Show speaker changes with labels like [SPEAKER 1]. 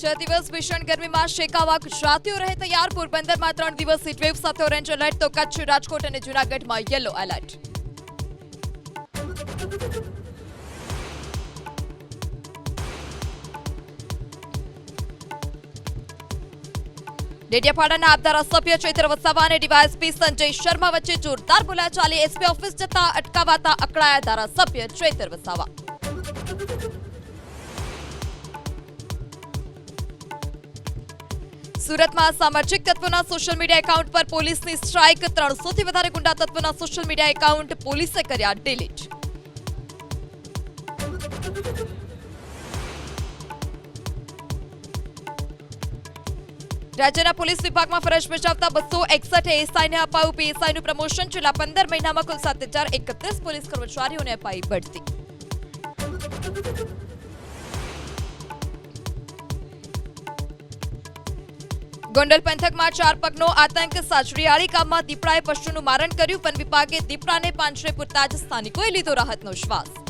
[SPEAKER 1] 6 દિવસ ભીષણ ગરમીમાં શેકાવા ગુજરાતીઓ રહે તૈયાર. પોરબંદરમાં 3 દિવસ હીટવેવ સાથે ઓરેન્જ એલર્ટ, તો કચ્છ, રાજકોટ અને જૂનાગઢમાં યલો એલર્ટ. ડેડિયાપાડાના આપ ધારાસભ્ય ચૈત્ર વસાવા અને ડીવાયએસપી સંજય શર્મા વચ્ચે જોરદાર બોલાચાલી. એસપી ઓફિસ જતા અટકાવાતા અકળાયા ધારાસભ્ય ચૈત્ર વસાવા. સુરતમાં અસામાજિક તત્વોના સોશિયલ મીડિયા એકાઉન્ટ પર પોલીસની સ્ટ્રાઇક. 300 થી વધારે ગુંડા તત્વોના સોશિયલ મીડિયા એકાઉન્ટ પોલીસે કર્યા ડિલીટ. રાજ્યના પોલીસ વિભાગમાં ફરજ બજાવતા 261 એએસઆઈને અપાયું પીએસઆઈનું પ્રમોશન. છેલ્લા 15 મહિનામાં કુલ 7031 પોલીસ કર્મચારીઓને અપાઈ બઢતી. ગોંડલ પંથકમાં 4 પગનો આતંક. સાચરીયાળી ગામમાં દીપડાએ પશુનું મારણ કર્યું. વન વિભાગે દીપડાને પાંજરે પૂરતા જ સ્થાનિકોએ લીધો રાહતનો શ્વાસ.